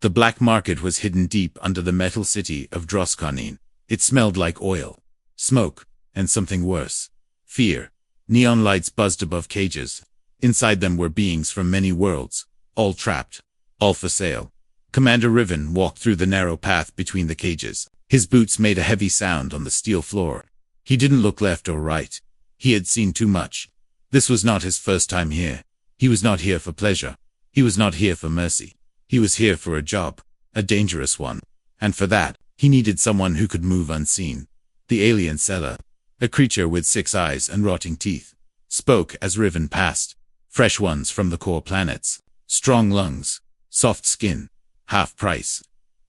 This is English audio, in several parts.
The black market was hidden deep under the metal city of Droskanin. It smelled like oil, smoke, and something worse. Fear. Neon lights buzzed above cages. Inside them were beings from many worlds, all trapped, all for sale. Commander Riven walked through the narrow path between the cages. His boots made a heavy sound on the steel floor. He didn't look left or right. He had seen too much. This was not his first time here. He was not here for pleasure. He was not here for mercy. He was here for a job, a dangerous one. And for that, he needed someone who could move unseen. The alien seller, a creature with 6 eyes and rotting teeth, spoke as Riven passed. Fresh ones from the core planets. Strong lungs. Soft skin. Half price.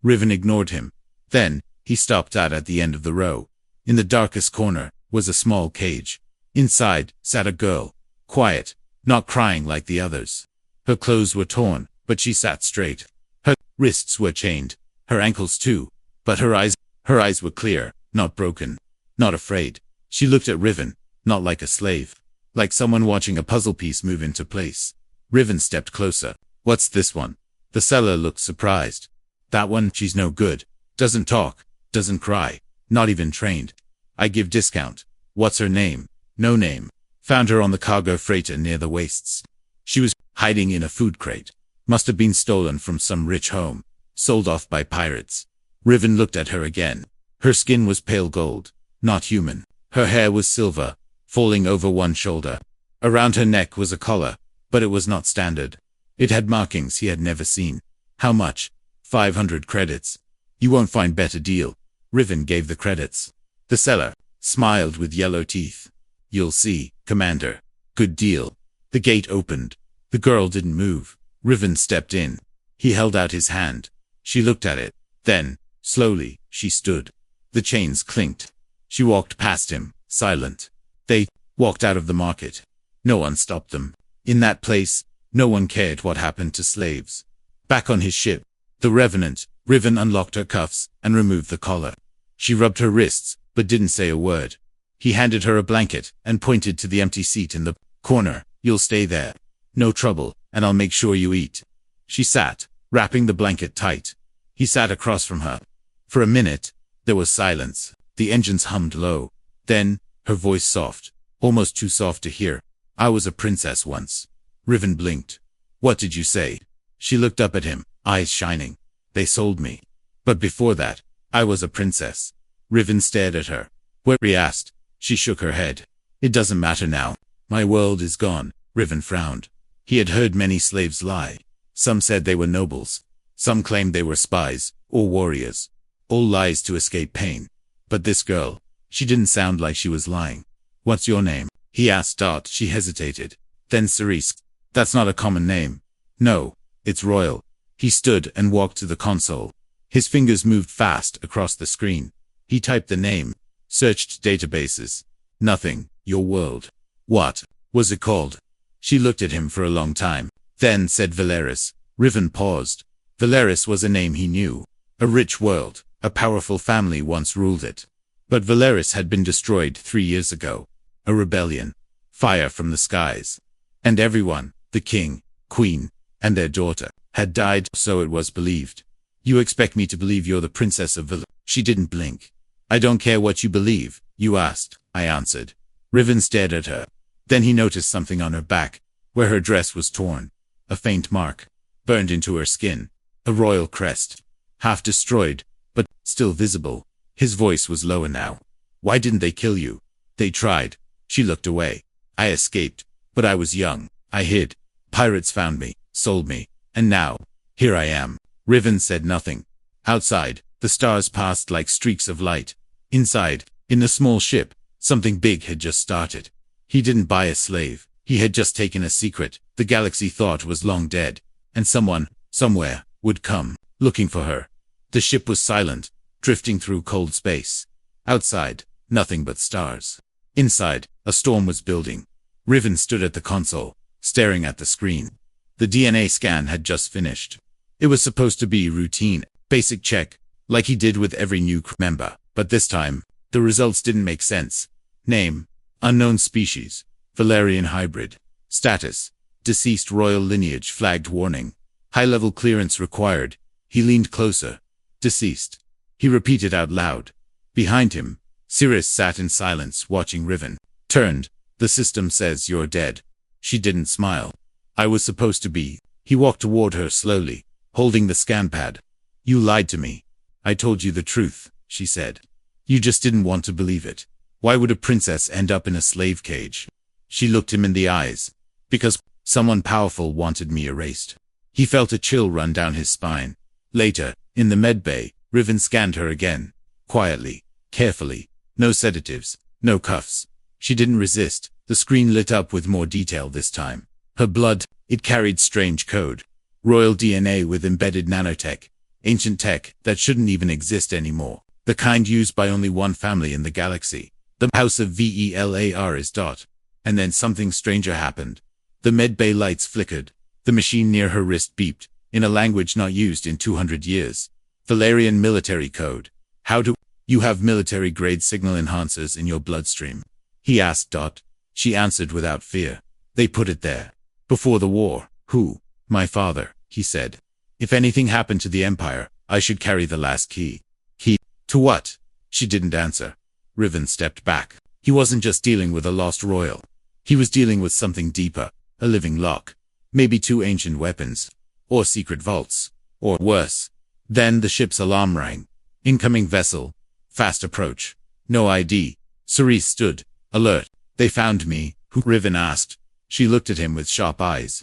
Riven ignored him. Then, he stopped out at the end of the row. In the darkest corner was a small cage. Inside sat a girl. Quiet, not crying like the others. Her clothes were torn, but she sat straight. Her wrists were chained. Her ankles too. But her eyes were clear, not broken. Not afraid. She looked at Riven, not like a slave. Like someone watching a puzzle piece move into place. Riven stepped closer. What's this one? The seller looked surprised. That one, she's no good. Doesn't talk. Doesn't cry. Not even trained. I give discount. What's her name? No name. Found her on the cargo freighter near the wastes. She was hiding in a food crate. Must have been stolen from some rich home. Sold off by pirates. Riven looked at her again. Her skin was pale gold. Not human. Her hair was silver, falling over one shoulder. Around her neck was a collar, but it was not standard. It had markings he had never seen. How much? 500 credits. You won't find better deal. Riven gave the credits. The seller smiled with yellow teeth. You'll see, Commander. Good deal. The gate opened. The girl didn't move. Riven stepped in. He held out his hand. She looked at it. Then, slowly, she stood. The chains clinked. She walked past him, silent. They walked out of the market. No one stopped them. In that place, no one cared what happened to slaves. Back on his ship, the Revenant, Riven unlocked her cuffs and removed the collar. She rubbed her wrists, but didn't say a word. He handed her a blanket and pointed to the empty seat in the corner. You'll stay there. No trouble, and I'll make sure you eat. She sat, wrapping the blanket tight. He sat across from her. For a minute, there was silence. The engines hummed low. Then, her voice soft, almost too soft to hear. I was a princess once. Riven blinked. What did you say? She looked up at him, eyes shining. They sold me. But before that, I was a princess. Riven stared at her. Where? He asked. She shook her head. It doesn't matter now. My world is gone. Riven frowned. He had heard many slaves lie. Some said they were nobles. Some claimed they were spies, or warriors. All lies to escape pain. But this girl, she didn't sound like she was lying. What's your name? He asked. She hesitated. Then Cerise. That's not a common name. No, it's royal. He stood and walked to the console. His fingers moved fast across the screen. He typed the name. Searched databases. Nothing. Your world. What was it called? She looked at him for a long time. Then said Valeris. Riven paused. Valeris was a name he knew. A rich world. A powerful family once ruled it. But Valeris had been destroyed 3 years ago. A rebellion. Fire from the skies. And everyone, the king, queen, and their daughter, had died, so it was believed. You expect me to believe you're the princess of Val? She didn't blink. I don't care what you believe, you asked, I answered. Riven stared at her. Then he noticed something on her back, where her dress was torn. A faint mark. Burned into her skin. A royal crest. Half destroyed, but still visible. His voice was lower now. Why didn't they kill you? They tried. She looked away. I escaped, but I was young. I hid. Pirates found me, sold me, and now, here I am. Riven said nothing. Outside, the stars passed like streaks of light. Inside, in the small ship, something big had just started. He didn't buy a slave. He had just taken a secret the galaxy thought was long dead, and someone, somewhere, would come, looking for her. The ship was silent, drifting through cold space. Outside, nothing but stars. Inside, a storm was building. Riven stood at the console, staring at the screen. The DNA scan had just finished. It was supposed to be routine, basic check, like he did with every new crew member, but this time, the results didn't make sense. Name: unknown species, Valerian hybrid. Status: deceased royal lineage. Flagged warning. High-level clearance required. He leaned closer. Deceased. He repeated out loud. Behind him, Cirrus sat in silence, watching Riven. Turned. The system says you're dead. She didn't smile. I was supposed to be. He walked toward her slowly, holding the scan pad. You lied to me. I told you the truth, she said. You just didn't want to believe it. Why would a princess end up in a slave cage? She looked him in the eyes. Because someone powerful wanted me erased. He felt a chill run down his spine. Later, in the medbay, Riven scanned her again. Quietly, carefully. No sedatives, no cuffs. She didn't resist. The screen lit up with more detail this time. Her blood, it carried strange code. Royal DNA with embedded nanotech. Ancient tech that shouldn't even exist anymore. The kind used by only one family in the galaxy. The House of Velar is dot. And then something stranger happened. The medbay lights flickered. The machine near her wrist beeped, in a language not used in 200 years. Valerian military code. How do you have military-grade signal enhancers in your bloodstream? He asked Dot. She answered without fear. They put it there. Before the war. Who? My father, he said. If anything happened to the Empire, I should carry the last key. Key? To what? She didn't answer. Riven stepped back. He wasn't just dealing with a lost royal. He was dealing with something deeper. A living lock. Maybe 2 ancient weapons. Or secret vaults. Or worse. Then the ship's alarm rang. Incoming vessel. Fast approach. No ID. Cerise stood. Alert. They found me. Who? Riven asked. She looked at him with sharp eyes.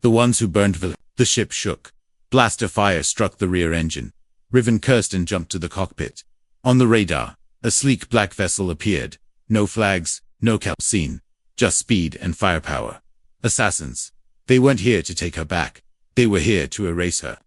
The ones who burned the ship shook. Blaster fire struck the rear engine. Riven cursed and jumped to the cockpit. On the radar, a sleek black vessel appeared. No flags, no calcine. Just speed and firepower. Assassins. They weren't here to take her back. They were here to erase her.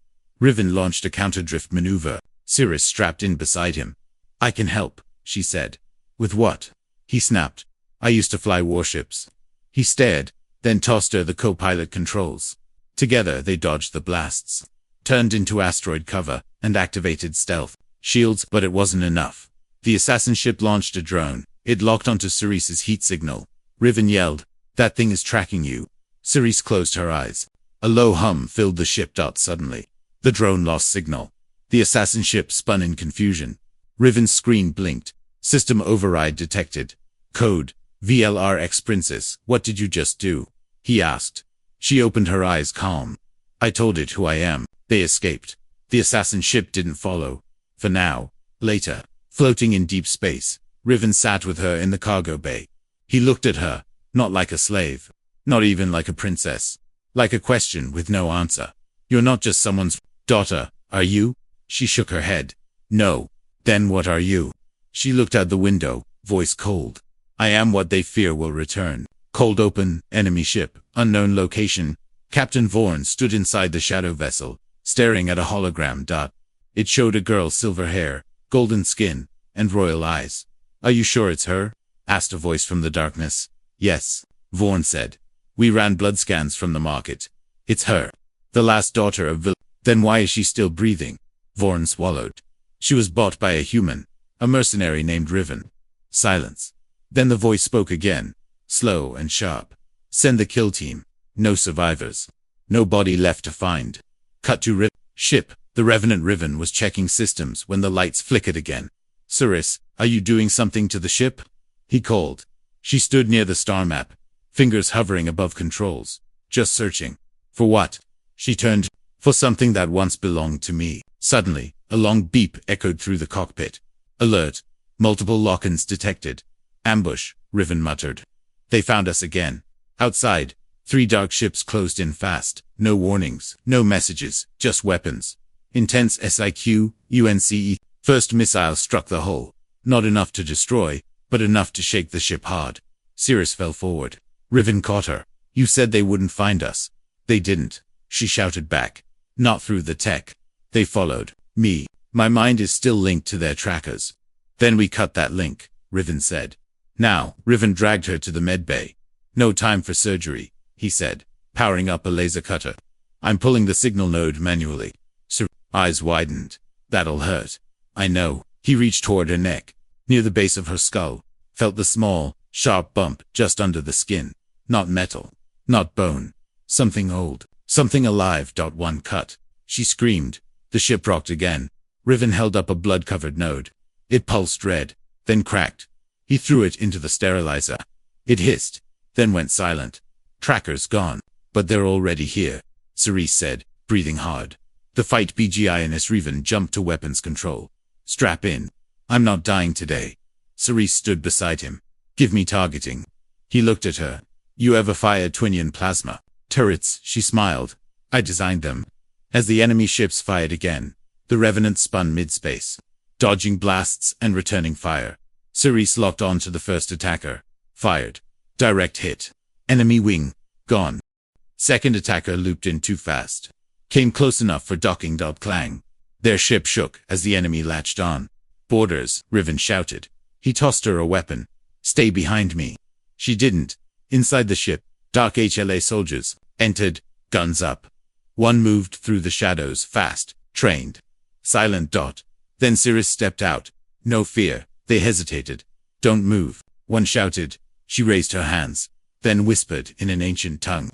Riven launched a counter-drift maneuver. Cirrus strapped in beside him. I can help, she said. With what? He snapped. I used to fly warships. He stared, then tossed her the co-pilot controls. Together they dodged the blasts, turned into asteroid cover, and activated stealth shields, but it wasn't enough. The assassin ship launched a drone. It locked onto Cerise's heat signal. Riven yelled, that thing is tracking you. Cerise closed her eyes. A low hum filled the ship. Suddenly, the drone lost signal. The assassin ship spun in confusion. Riven's screen blinked. System override detected. Code, VLRX Princess, what did you just do? He asked. She opened her eyes calm. I told it who I am. They escaped. The assassin ship didn't follow. For now. Later, floating in deep space, Riven sat with her in the cargo bay. He looked at her, not like a slave. Not even like a princess. Like a question with no answer. You're not just someone's daughter, are you? She shook her head. No. Then what are you? She looked out the window, voice cold. I am what they fear will return. Cold open, enemy ship, unknown location. Captain Vorn stood inside the shadow vessel, staring at a hologram. It showed a girl, silver hair, golden skin, and royal eyes. Are you sure it's her? Asked a voice from the darkness. Yes, Vorn said. We ran blood scans from the market. It's her. The last daughter of Then why is she still breathing? Vorn swallowed. She was bought by a human, a mercenary named Riven. Silence. Then the voice spoke again, slow and sharp. Send the kill team. No survivors. No body left to find. Cut to ship. The Revenant Riven was checking systems when the lights flickered again. Cerise, are you doing something to the ship? He called. She stood near the star map, fingers hovering above controls. Just searching. For what? She turned. For something that once belonged to me. Suddenly, a long beep echoed through the cockpit. Alert. Multiple lock-ins detected. Ambush, Riven muttered. They found us again. Outside, 3 dark ships closed in fast. No warnings, no messages, just weapons. Intense SIQ, UNCE. First missile struck the hull. Not enough to destroy, but enough to shake the ship hard. Cirrus fell forward. Riven caught her. You said they wouldn't find us. They didn't. She shouted back. Not through the tech. They followed me. My mind is still linked to their trackers. Then we cut that link, Riven said. Now, Riven dragged her to the medbay. No time for surgery, he said, powering up a laser cutter. I'm pulling the signal node manually. Sir, eyes widened. That'll hurt. I know. He reached toward her neck, near the base of her skull, felt the small, sharp bump just under the skin. Not metal. Not bone. Something old. Something alive. One cut. She screamed. The ship rocked again. Riven held up a blood-covered node. It pulsed red, then cracked. He threw it into the sterilizer. It hissed, then went silent. Trackers gone, but they're already here, Cerise said, breathing hard. The fight BGINS Riven jumped to weapons control. Strap in. I'm not dying today. Cerise stood beside him. Give me targeting. He looked at her. You ever fired twinion plasma turrets? She smiled. I designed them. As the enemy ships fired again, the Revenant spun mid-space, dodging blasts and returning fire. Cerise locked on to the first attacker. Fired. Direct hit. Enemy wing. Gone. Second attacker looped in too fast. Came close enough for docking. Clang. Their ship shook as the enemy latched on. Boarders, Riven shouted. He tossed her a weapon. Stay behind me. She didn't. Inside the ship, Dark HLA soldiers entered, guns up. One moved through the shadows fast, trained. Silent. Then Cirrus stepped out. No fear. They hesitated. Don't move. One shouted. She raised her hands, then whispered in an ancient tongue.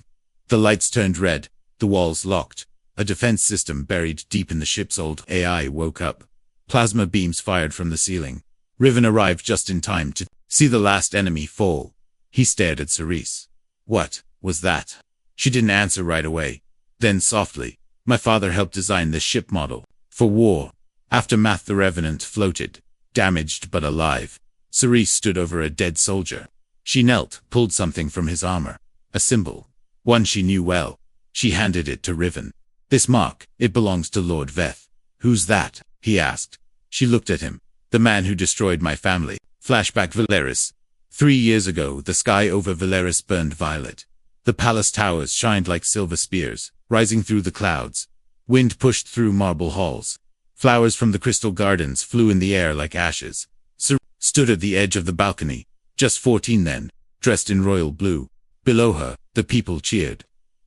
The lights turned red. The walls locked. A defense system buried deep in the ship's old AI woke up. Plasma beams fired from the ceiling. Riven arrived just in time to see the last enemy fall. He stared at Cerise. What was that? She didn't answer right away. Then softly, my father helped design this ship model. For war. Aftermath. The Revenant floated, damaged but alive. Cerise stood over a dead soldier. She knelt, pulled something from his armor. A symbol. One she knew well. She handed it to Riven. This mark, it belongs to Lord Veth. Who's that? He asked. She looked at him. The man who destroyed my family. Flashback. Valeris. 3 years ago, the sky over Valeris burned violet. The palace towers shined like silver spears, rising through the clouds. Wind pushed through marble halls. Flowers from the crystal gardens flew in the air like ashes. Cerise stood at the edge of the balcony, just 14 then, dressed in royal blue. Below her, the people cheered.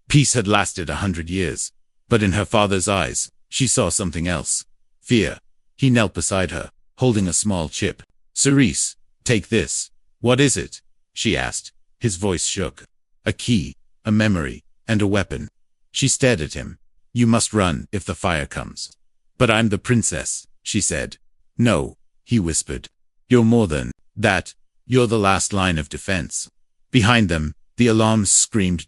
Peace had lasted 100 years. But in her father's eyes, she saw something else. Fear. He knelt beside her, holding a small chip. Cerise, take this. What is it? She asked. His voice shook. A key, a memory, and a weapon. She stared at him. You must run if the fire comes. But I'm the princess, she said. No, he whispered. You're more than that. You're the last line of defense. Behind them, the alarms screamed.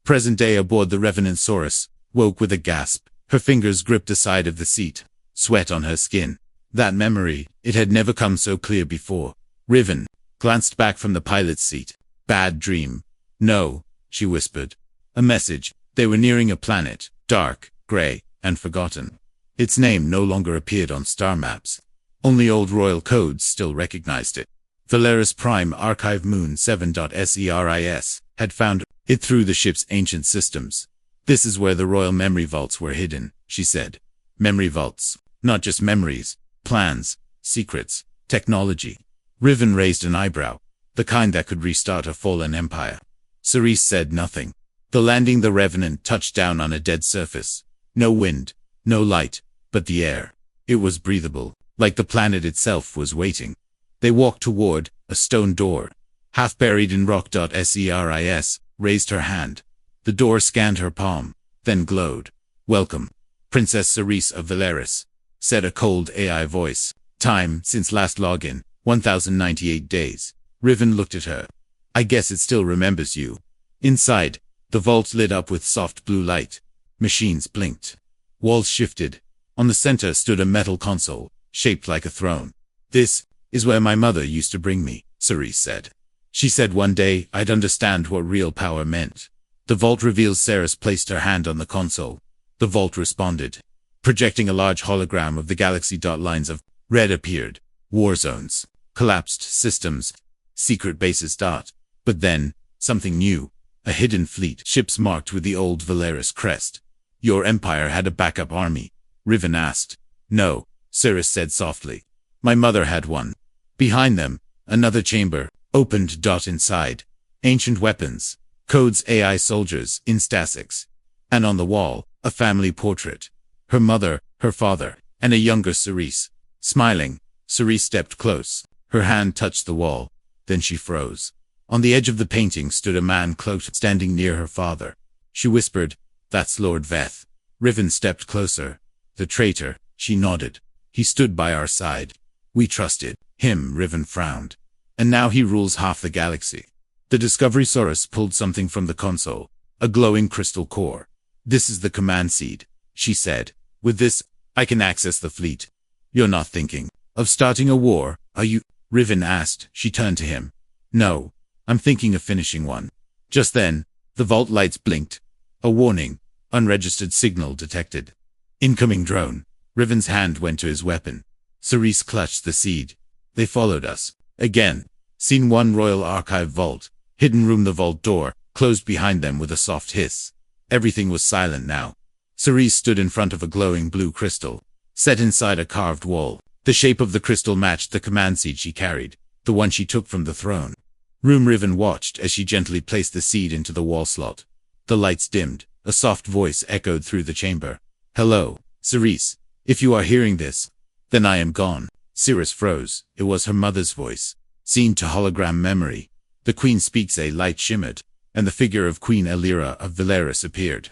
Present day aboard the Revenantsaurus woke with a gasp. Her fingers gripped the side of the seat. Sweat on her skin. That memory, it had never come so clear before. Riven glanced back from the pilot's seat. Bad dream. No, she whispered. A message. They were nearing a planet, dark, gray, and forgotten. Its name no longer appeared on star maps. Only old royal codes still recognized it. Valeris Prime Archive Moon 7.seris had found it through the ship's ancient systems. This is where the royal memory vaults were hidden, she said. Memory vaults. Not just memories. Plans. Secrets. Technology. Riven raised an eyebrow. The kind that could restart a fallen empire. Cerise said nothing. The landing. The Revenant touched down on a dead surface. No wind. No light. But the air. It was breathable. Like the planet itself was waiting. They walked toward a stone door. Half buried in rock. Ceris raised her hand. The door scanned her palm, then glowed. Welcome, Princess Cerise of Valeris, said a cold AI voice. Time since last login, 1098 days. Riven looked at her. I guess it still remembers you. Inside, the vault lit up with soft blue light. Machines blinked. Walls shifted. On the center stood a metal console, shaped like a throne. This is where my mother used to bring me, Cerise said. She said one day I'd understand what real power meant. The vault reveals. Ceres placed her hand on the console. The vault responded, projecting a large hologram of the galaxy. Lines of red appeared. War zones, collapsed systems, secret bases. But then, something new. A hidden fleet. Ships marked with the old Valeris crest. Your empire had a backup army? Riven asked. No, Ceres said softly. My mother had one. Behind them, another chamber, opened. Inside, ancient weapons. Codes. AI soldiers in statics. And on the wall, a family portrait. Her mother, her father, and a younger Cerise. Smiling, Cerise stepped close. Her hand touched the wall. Then she froze. On the edge of the painting stood a man cloaked, standing near her father. She whispered, That's Lord Veth. Riven stepped closer. The traitor, she nodded. He stood by our side. We trusted him, Riven frowned. And now he rules half the galaxy. The Discovery Saurus pulled something from the console, a glowing crystal core. This is the command seed, she said. With this, I can access the fleet. You're not thinking of starting a war, are you? Riven asked. She turned to him. No, I'm thinking of finishing one. Just then, the vault lights blinked. A warning, unregistered signal detected. Incoming drone. Riven's hand went to his weapon. Cerise clutched the seed. They followed us. Again. Scene 1 Royal Archive Vault. Hidden room. The vault door closed behind them with a soft hiss. Everything was silent now. Cerise stood in front of a glowing blue crystal, set inside a carved wall. The shape of the crystal matched the command seed she carried, the one she took from the throne. Riven watched as she gently placed the seed into the wall slot. The lights dimmed. A soft voice echoed through the chamber. Hello, Cerise. If you are hearing this, then I am gone. Cerise froze. It was her mother's voice. Seen to hologram memory. The queen speaks. A light shimmered, and the figure of Queen Elira of Velaris appeared.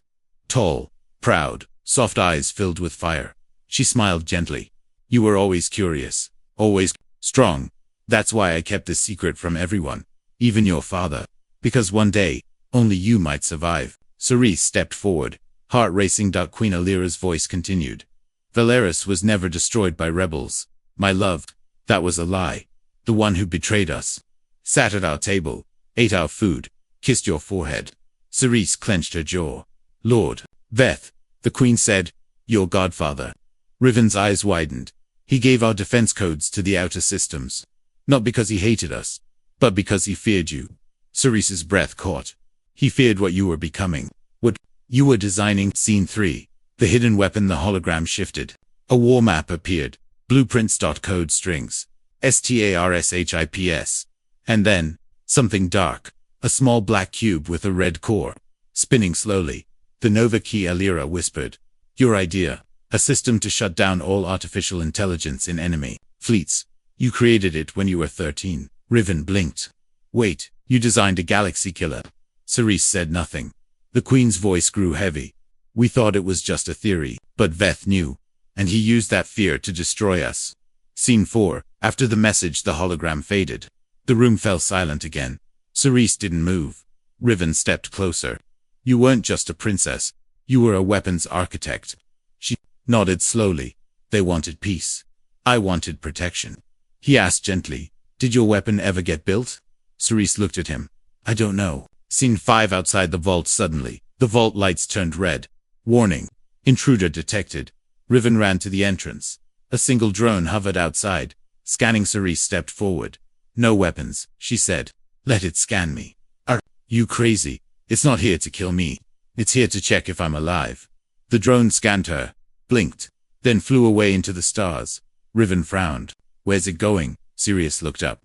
Tall, proud, soft eyes filled with fire. She smiled gently. You were always curious, always strong. That's why I kept this secret from everyone, even your father. Because one day, only you might survive. Cerise stepped forward, heart racing. Queen Elira's voice continued. Velaris was never destroyed by rebels. My love, that was a lie. The one who betrayed us. Sat at our table, ate our food, kissed your forehead. Cerise clenched her jaw. Lord Veth, the queen said, your godfather. Riven's eyes widened. He gave our defense codes to the outer systems. Not because he hated us, but because he feared you. Cerise's breath caught. He feared what you were becoming. What you were designing. Scene 3. The hidden weapon. The hologram shifted. A war map appeared. Blueprints. Code strings. STARSHIPS. And then, something dark. A small black cube with a red core. Spinning slowly. The Nova Key. Elira whispered. Your idea. A system to shut down all artificial intelligence in enemy fleets. You created it when you were 13. Riven blinked. Wait, you designed a galaxy killer. Cerise said nothing. The queen's voice grew heavy. We thought it was just a theory, but Veth knew, and he used that fear to destroy us. Scene 4. After the message, the hologram faded. The room fell silent again. Cerise didn't move. Riven stepped closer. You weren't just a princess. You were a weapons architect. She nodded slowly. They wanted peace. I wanted protection. He asked gently, did your weapon ever get built? Cerise looked at him. I don't know. Scene 5. Outside the vault. Suddenly, the vault lights turned red. Warning. Intruder detected. Riven ran to the entrance. A single drone hovered outside. Scanning. Cerise stepped forward. No weapons, she said. Let it scan me. Are you crazy? It's not here to kill me. It's here to check if I'm alive. The drone scanned her, blinked, then flew away into the stars. Riven frowned. Where's it going? Sirius looked up.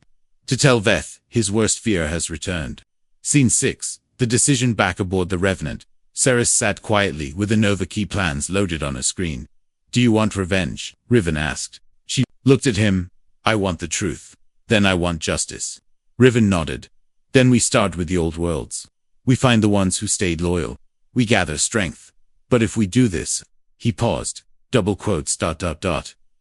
To tell Veth, his worst fear has returned. Scene 6. The decision. Back aboard the Revenant. Ceres sat quietly with the Nova Key plans loaded on a screen. Do you want revenge? Riven asked. She looked at him. I want the truth. Then I want justice. Riven nodded. Then we start with the old worlds. We find the ones who stayed loyal. We gather strength. But if we do this, he paused. Double quotes.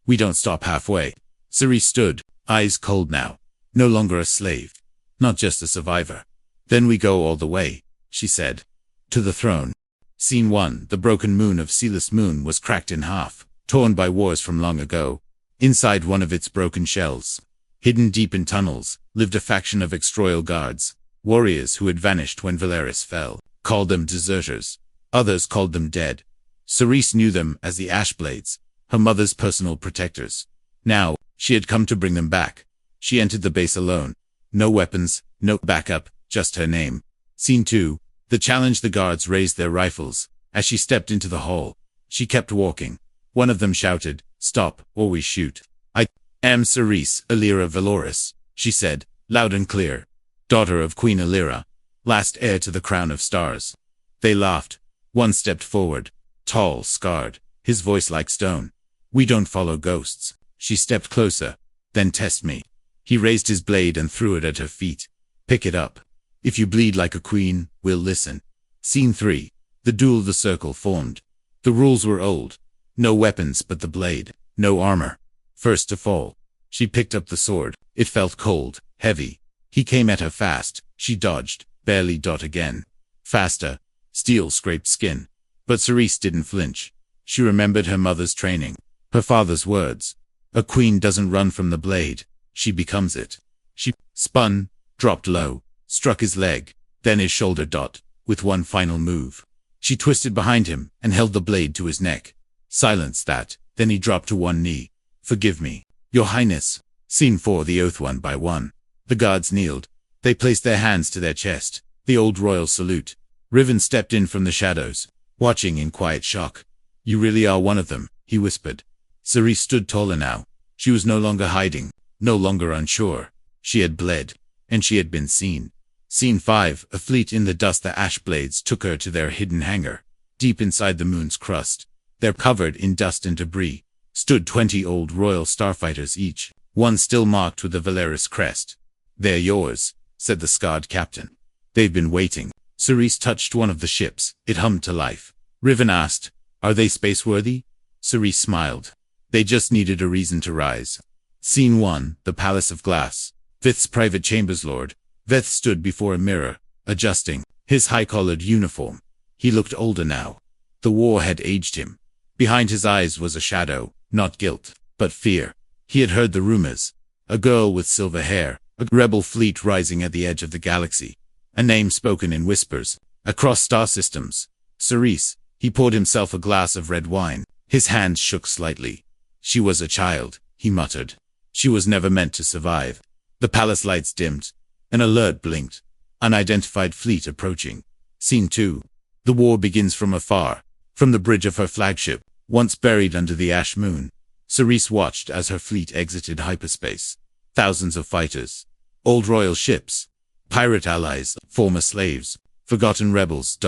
We don't stop halfway. Cerise stood, eyes cold now. No longer a slave. Not just a survivor. Then we go all the way, she said. To the throne. Scene 1. The broken moon of Sealess Moon was cracked in half, torn by wars from long ago. Inside one of its broken shells, hidden deep in tunnels, lived a faction of ex-royal guards, warriors who had vanished when Velaris fell, called them deserters. Others called them dead. Cerise knew them as the Ashblades, her mother's personal protectors. Now, she had come to bring them back. She entered the base alone. No weapons, no backup, just her name. Scene 2. The challenge. The guards raised their rifles. As she stepped into the hall, she kept walking. One of them shouted, stop, or we shoot. I am Cerise, Elira Valoris, she said, loud and clear. Daughter of Queen Elira, last heir to the crown of stars. They laughed. One stepped forward, tall, scarred, his voice like stone. We don't follow ghosts. She stepped closer. Then test me. He raised his blade and threw it at her feet. Pick it up. If you bleed like a queen, we'll listen. Scene 3. The duel. The circle formed. The rules were old. No weapons but the blade. No armor. First to fall. She picked up the sword. It felt cold, heavy. He came at her fast. She dodged, barely dot again. Faster. Steel scraped skin. But Cerise didn't flinch. She remembered her mother's training. Her father's words. A queen doesn't run from the blade. She becomes it. She spun, dropped low, struck his leg, then his shoulder dot, with one final move. She twisted behind him and held the blade to his neck. Silence that, then he dropped to one knee. Forgive me, Your Highness. Scene 4. The oath one by one. The guards kneeled. They placed their hands to their chest. The old royal salute. Riven stepped in from the shadows, watching in quiet shock. You really are one of them, he whispered. Cerise stood taller now. She was no longer hiding, no longer unsure. She had bled, and she had been seen. Scene 5. A fleet in the dust. The ash blades took her to their hidden hangar. Deep inside the moon's crust, there covered in dust and debris, stood 20 old royal starfighters each, one still marked with the Valeris crest. They're yours, said the scarred captain. They've been waiting. Cerise touched one of the ships. It hummed to life. Riven asked, are they spaceworthy? Cerise smiled. They just needed a reason to rise. Scene 1. The Palace of Glass. Veth's private chambers. Lord Veth stood before a mirror, adjusting his high-collared uniform. He looked older now. The war had aged him. Behind his eyes was a shadow, not guilt, but fear. He had heard the rumors. A girl with silver hair, a rebel fleet rising at the edge of the galaxy. A name spoken in whispers, across star systems. Cerise. He poured himself a glass of red wine. His hands shook slightly. She was a child, he muttered. She was never meant to survive. The palace lights dimmed. An alert blinked. Unidentified fleet approaching. Scene 2. The war begins from afar. From the bridge of her flagship, once buried under the ash moon. Cerise watched as her fleet exited hyperspace. Thousands of fighters. Old royal ships. Pirate allies, former slaves. Forgotten rebels.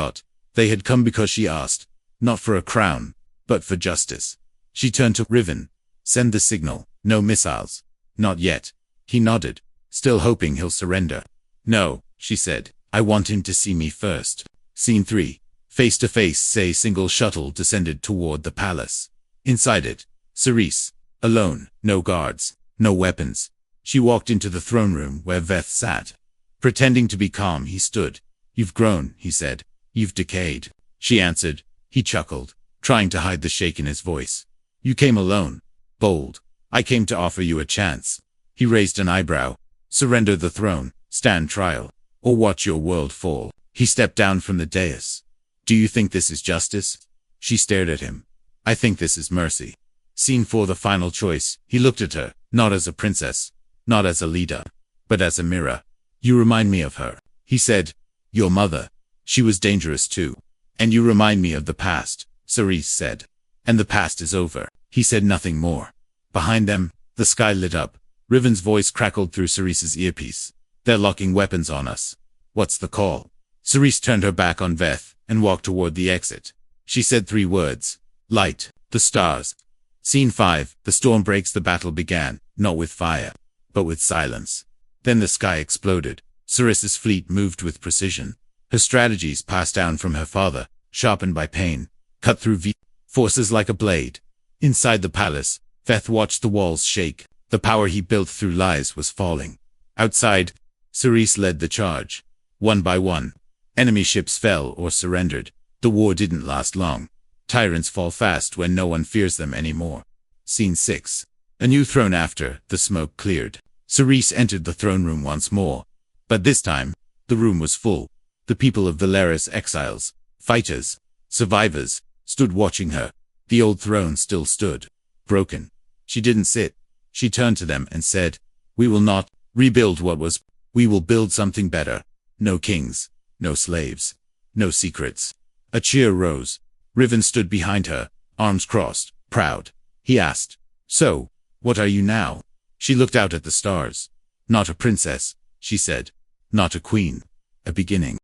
They had come because she asked. Not for a crown, but for justice. She turned to Riven. Send the signal. No missiles. Not yet. He nodded, still hoping he'll surrender. No, she said. I want him to see me first. Scene 3. Face to face. A single shuttle descended toward the palace. Inside it, Cerise. Alone. No guards. No weapons. She walked into the throne room where Veth sat. Pretending to be calm, he stood. You've grown, he said. You've decayed. She answered. He chuckled, trying to hide the shake in his voice. You came alone. Bold. I came to offer you a chance. He raised an eyebrow. Surrender the throne, stand trial, or watch your world fall. He stepped down from the dais. Do you think this is justice? She stared at him. I think this is mercy. Scene 4. The final choice. He looked at her, not as a princess, not as a leader, but as a mirror. You remind me of her, he said. Your mother. She was dangerous too. And you remind me of the past, Cerise said. And the past is over. He said nothing more. Behind them, the sky lit up. Riven's voice crackled through Cerise's earpiece. They're locking weapons on us. What's the call? Cerise turned her back on Veth and walked toward the exit. She said 3 words. Light. The stars. Scene 5. The storm breaks. The battle began, not with fire, but with silence. Then the sky exploded. Cerise's fleet moved with precision. Her strategies passed down from her father, sharpened by pain, cut through forces like a blade. Inside the palace, Veth watched the walls shake. The power he built through lies was falling. Outside, Cerise led the charge. One by one, enemy ships fell or surrendered. The war didn't last long. Tyrants fall fast when no one fears them anymore. Scene 6. A new throne. After the smoke cleared, Cerise entered the throne room once more. But this time, the room was full. The people of Valeris, exiles, fighters, survivors, stood watching her. The old throne still stood, broken. She didn't sit. She turned to them and said, we will not rebuild what was. We will build something better. No kings, no slaves, no secrets. A cheer rose. Riven stood behind her, arms crossed, proud. He asked, so, what are you now? She looked out at the stars. Not a princess, she said. Not a queen. A beginning.